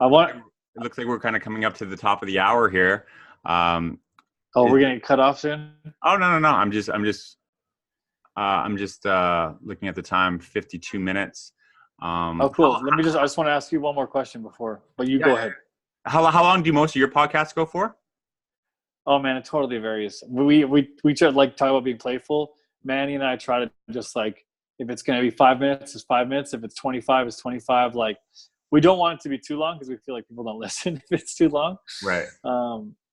It looks like we're kind of coming up to the top of the hour here. We're gonna get cut off soon? Oh no. I'm just looking at the time, 52 minutes. Cool. I just want to ask you one more question but you go ahead. How long do most of your podcasts go for? Oh man, it totally varies. We try to talk about being playful. Manny and I try to just if it's going to be 5 minutes, it's 5 minutes. If it's 25, it's 25. We don't want it to be too long because we feel like people don't listen if it's too long. Right.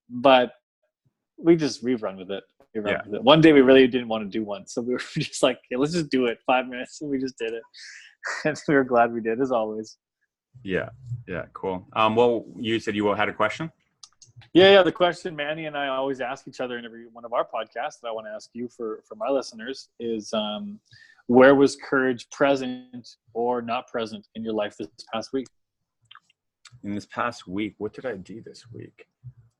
But we run with it. With it. One day we really didn't want to do one. So we were just like, okay, let's just do it. 5 minutes. And we just did it. And we were glad we did, as always. Yeah. Cool. Well, you said you had a question? Yeah. The question Manny and I always ask each other in every one of our podcasts that I want to ask you for my listeners is, where was courage present or not present in your life this past week? In this past week, what did I do this week?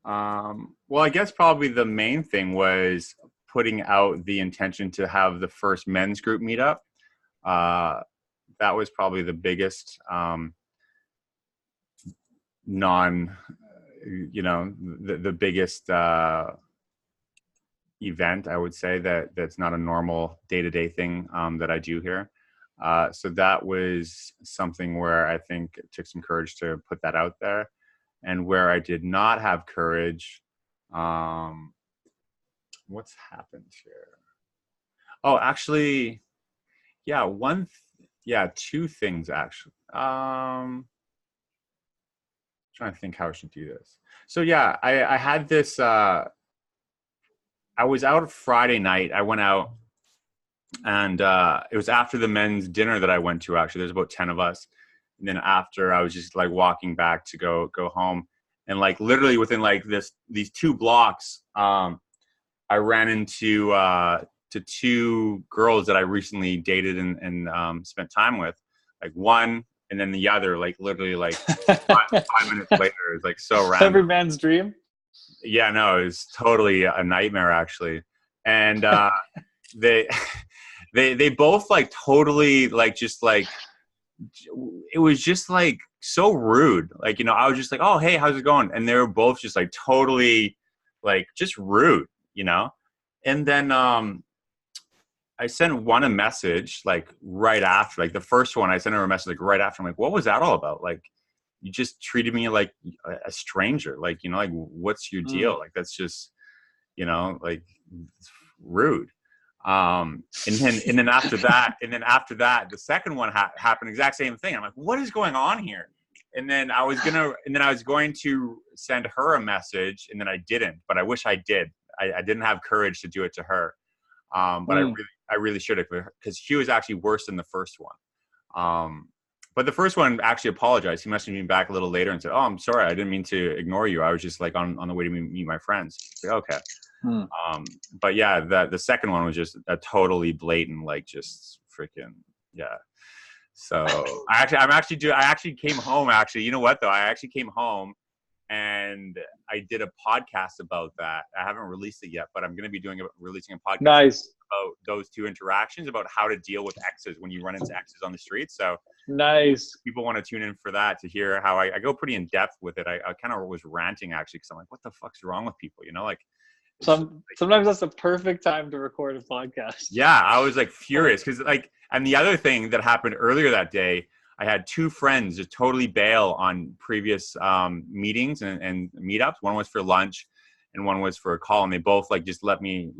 Well, I guess probably the main thing was putting out the intention to have the first men's group meetup. That was probably the biggest the biggest event, I would say, that's not a normal day-to-day thing that I do here. So that was something where I think it took some courage to put that out there. And where I did not have courage, what's happened here? Oh, actually, two things actually. Trying to think how I should do this. So I had this. I was out Friday night. I went out, and it was after the men's dinner that I went to. Actually, there's about 10 of us. And then after, I was just walking back to go home, and literally within these 2 blocks, I ran into to 2 girls that I recently dated and spent time with, one, and then the other, literally 5 minutes later. It's so random. Every man's dream. Yeah, no, it was totally a nightmare actually, and they both totally it was just so rude. I was just oh, hey, how's it going? And they were both just totally like just rude, you know? And then I sent one a message like right after, like the first one I sent her a message like right after. I'm like, what was that all about? Like, you just treated me like a stranger. Like, you know, like what's your deal? Like, that's just, you know, like it's rude. And then after that, the second one happened, exact same thing. I'm like, what is going on here? And then I was going to send her a message, and then I didn't, but I wish I did. I didn't have courage to do it to her. But I really should have, because he was actually worse than the first one. But the first one actually apologized. He messaged me back a little later and said, "Oh, I'm sorry. I didn't mean to ignore you. I was just like on the way to meet my friends." Like, okay. But yeah, the second one was just a totally blatant, like just freaking, yeah. So I actually came home. Actually, you know what though? I actually came home and I did a podcast about that. I haven't released it yet, but I'm going to be releasing a podcast. Nice. About those two interactions, about how to deal with exes when you run into exes on the street. So nice. People want to tune in for that to hear how I go pretty in depth with it. I kind of was ranting actually, because I'm like, what the fuck's wrong with people? You know, like sometimes that's the perfect time to record a podcast. Yeah, I was like furious because like, and the other thing that happened earlier that day, I had two friends just totally bail on previous meetings and meetups. One was for lunch and one was for a call, and they both like just let me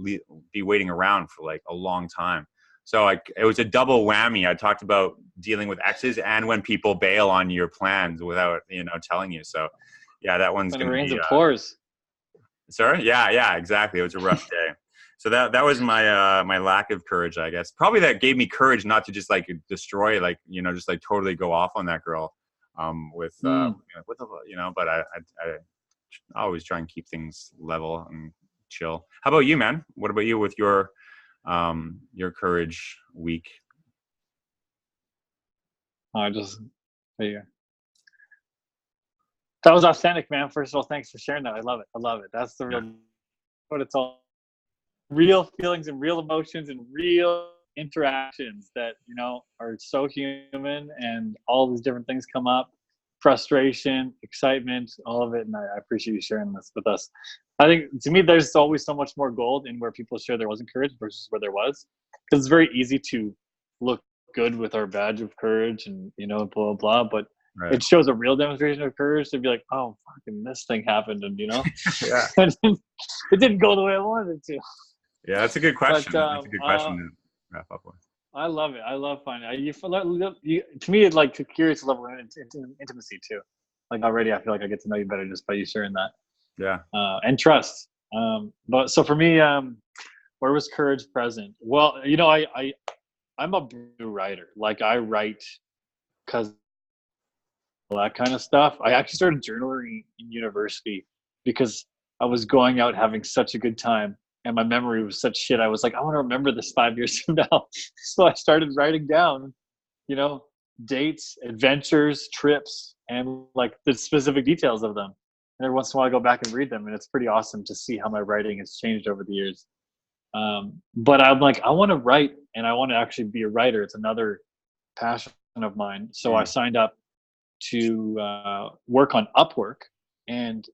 be waiting around for like a long time. So like it was a double whammy. I talked about dealing with exes and when people bail on your plans without, you know, telling you. So yeah, that one's going to be rains and pours. Sorry? Yeah, exactly. It was a rough day. So that was my my lack of courage, I guess. Probably that gave me courage not to just like destroy, like, you know, just like totally go off on that girl with the, you know, but I always try and keep things level and chill. How about you, man? What about you with your courage week? That was authentic, man. First of all, thanks for sharing that. I love it. That's the real, what it's all. Real feelings and real emotions and real interactions that, you know, are so human, and all these different things come up, frustration, excitement, all of it. And I appreciate you sharing this with us. I think to me, there's always so much more gold in where people share there wasn't courage versus where there was, because it's very easy to look good with our badge of courage and, you know, blah, blah, but it shows a real demonstration of courage to be like, oh, fucking this thing happened. And, you know, it didn't go the way I wanted it to. Yeah, that's a good question. That's a good question to wrap up with. I love it. I love finding you. To me, it's like a curious level of intimacy too. Like already, I feel like I get to know you better just by you sharing that. Yeah. And trust. But so for me, where was courage present? Well, you know, I'm a writer. Like I write because that kind of stuff. I actually started journaling in university because I was going out having such a good time. And my memory was such shit. I was like, I want to remember this 5 years from now. So I started writing down, you know, dates, adventures, trips, and like the specific details of them. And every once in a while I go back and read them. And it's pretty awesome to see how my writing has changed over the years. But I'm like, I want to write, and I want to actually be a writer. It's another passion of mine. So I signed up to work on Upwork and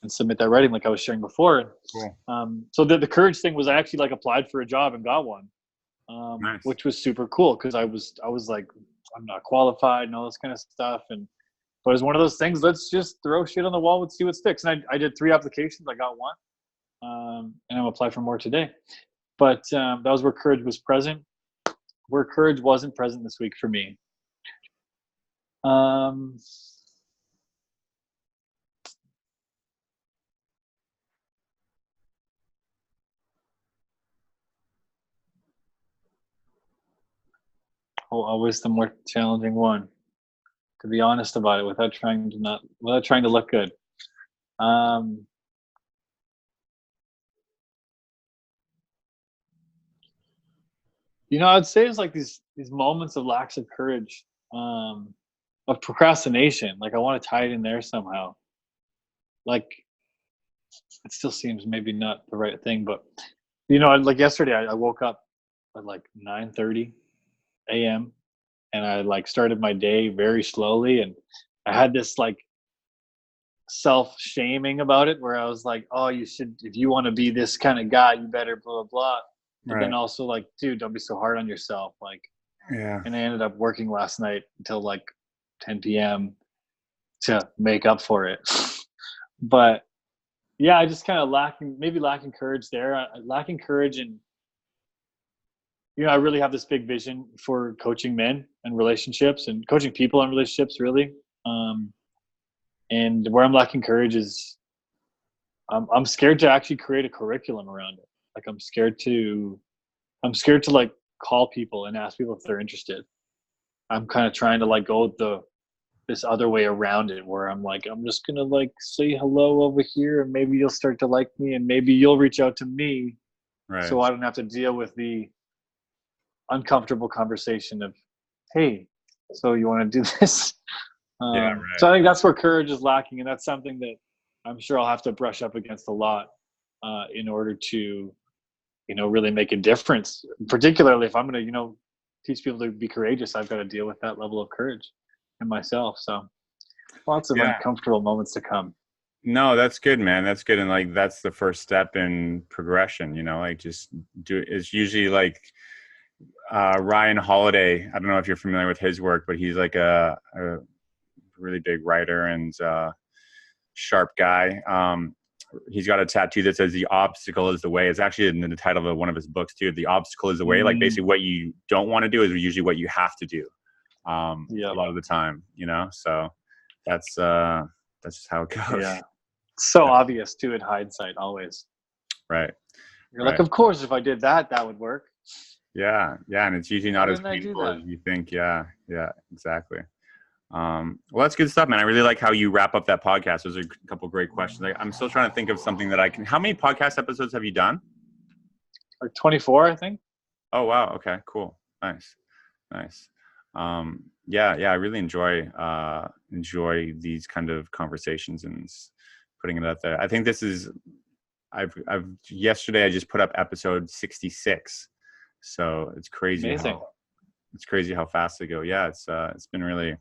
submit that writing like I was sharing before. Cool. So the courage thing was I actually like applied for a job and got one, nice. Which was super cool because I was like, I'm not qualified and all this kind of stuff. But it was one of those things, let's just throw shit on the wall and see what sticks. And I did 3 applications. I got one, and I'm applying for more today. But that was where courage was present. Where courage wasn't present this week for me. Always the more challenging one, to be honest about it, without trying to look good. You know, I'd say it's like these moments of lack of courage, of procrastination. Like I want to tie it in there somehow. Like it still seems maybe not the right thing, but you know, like yesterday I woke up at like 9:30 a.m. and I like started my day very slowly, and I had this like self-shaming about it, where I was like, oh, you should, if you want to be this kind of guy, you better blah, blah, blah. But then Right. also like, dude, don't be so hard on yourself. Like, Yeah. and I ended up working last night until like 10 p.m. to make up for it. But yeah, I just kind of lacking courage there. Lacking courage, and I really have this big vision for coaching men and relationships and coaching people in relationships, really. And where I'm lacking courage is I'm scared to actually create a curriculum around it. Like I'm scared to like call people and ask people if they're interested. I'm kind of trying to like go this other way around it, where I'm like, I'm just gonna like say hello over here, and maybe you'll start to like me, and maybe you'll reach out to me, Right. so I don't have to deal with the uncomfortable conversation of, hey, so you want to do this? Yeah. Right. So I think that's where courage is lacking, and that's something that I'm sure I'll have to brush up against a lot in order to, really make a difference. Particularly if I'm going to, teach people to be courageous, I've got to deal with that level of courage in myself. So lots of uncomfortable moments to come. No, that's good, man. That's good. And like, that's the first step in progression, like just it's usually like Ryan Holiday. I don't know if you're familiar with his work, but he's like a really big writer and sharp guy. He's got a tattoo that says the obstacle is the way. It's actually in the title of one of his books too. The obstacle is the way. Like basically what you don't want to do is usually what you have to do. A lot of the time, so that's just how it goes. Yeah. So obvious too in hindsight, always. Right. You're like, of course, if I did that, that would work. Yeah. Yeah. And it's usually not as painful as you think. Yeah. Yeah, exactly. Well, that's good stuff, man. I really like how you wrap up that podcast. Those are a couple of great questions. I'm still trying to think of something that how many podcast episodes have you done? Like 24, I think. Oh, wow. Okay, cool. Nice. Yeah, I really enjoy these kind of conversations and putting it out there. I think this is, yesterday I just put up episode 66. So it's crazy. Amazing. It's crazy how fast they go. Yeah, it's been really.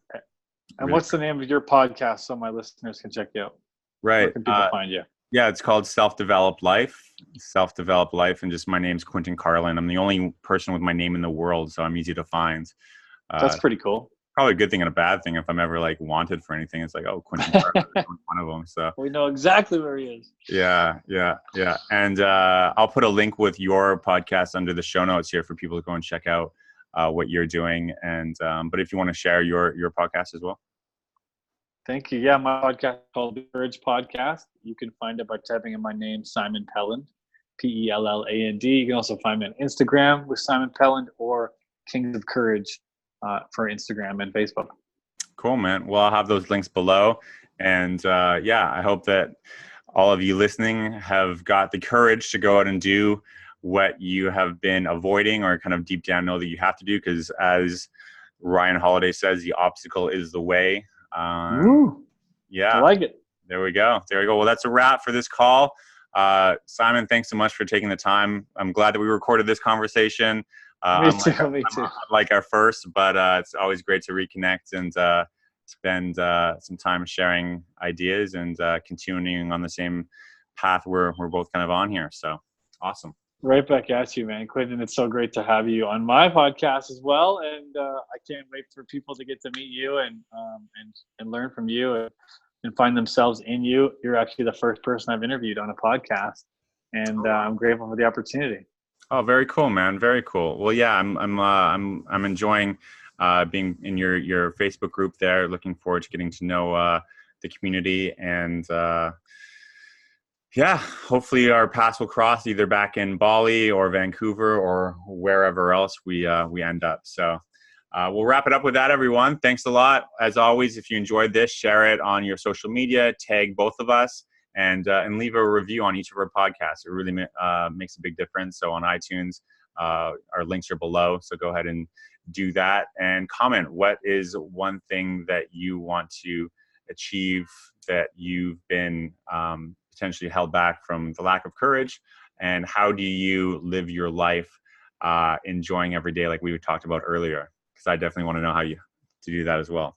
And what's the name of your podcast so my listeners can check you out? Right. Where can people find you? Yeah, it's called Self-Developed Life, and just my name's Quinton Carlin. I'm the only person with my name in the world, so I'm easy to find. That's pretty cool. Probably a good thing and a bad thing. If I'm ever like wanted for anything, it's like, oh, Quinton Carlin is one of them. So we know exactly where he is. Yeah. And I'll put a link with your podcast under the show notes here for people to go and check out what you're doing. And but if you want to share your podcast as well. Thank you. Yeah, my podcast is called The Courage Podcast. You can find it by typing in my name, Simon Pelland, Pelland. You can also find me on Instagram with Simon Pelland, or Kings of Courage for Instagram and Facebook. Cool, man. Well, I'll have those links below. And I hope that all of you listening have got the courage to go out and do what you have been avoiding, or kind of deep down know that you have to do, because as Ryan Holiday says, the obstacle is the way. Yeah, I like it. There we go. Well, that's a wrap for this call. Simon, thanks so much for taking the time. I'm glad that we recorded this conversation. Me too. Like our first, but it's always great to reconnect and spend some time sharing ideas and continuing on the same path we're both kind of on here. So awesome. Right back at you, man. Quinton, it's so great to have you on my podcast as well. And I can't wait for people to get to meet you and learn from you and find themselves in you. You're actually the first person I've interviewed on a podcast, and I'm grateful for the opportunity. Oh, very cool, man. Very cool. Well, yeah, I'm enjoying being in your Facebook group there. Looking forward to getting to know the community, and hopefully our paths will cross either back in Bali or Vancouver or wherever else we end up. So we'll wrap it up with that, everyone. Thanks a lot. As always, if you enjoyed this, share it on your social media, tag both of us, and leave a review on each of our podcasts. It really makes a big difference. So on iTunes, our links are below. So go ahead and do that, and comment. What is one thing that you want to achieve that you've been potentially held back from the lack of courage, and how do you live your life enjoying every day like we talked about earlier? Because I definitely want to know how to do that as well.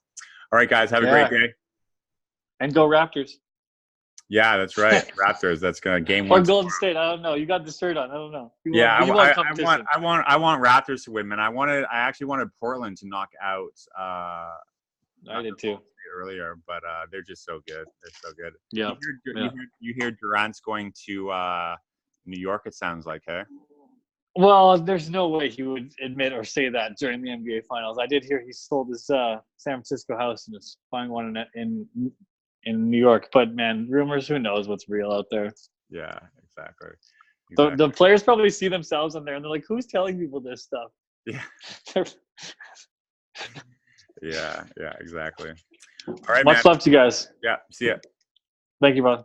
All right, guys, have a great day. And go Raptors. Yeah, that's right. Raptors. That's gonna game Or one. Golden State. I don't know. You got the shirt on. I don't know. Yeah, You want competition. I want Raptors to win, man. I actually wanted Portland to knock out. I did too. Earlier, but they're just so good. They're so good. Yeah. You hear Durant's going to New York. It sounds like, hey. Well, there's no way he would admit or say that during the NBA Finals. I did hear he sold his San Francisco house and is buying one in New York. But man, rumors. Who knows what's real out there? Yeah, exactly. The players probably see themselves in there and they're like, "Who's telling people this stuff?" Yeah. Yeah, exactly. All right, Much love to you guys. Yeah, see ya. Thank you, brother.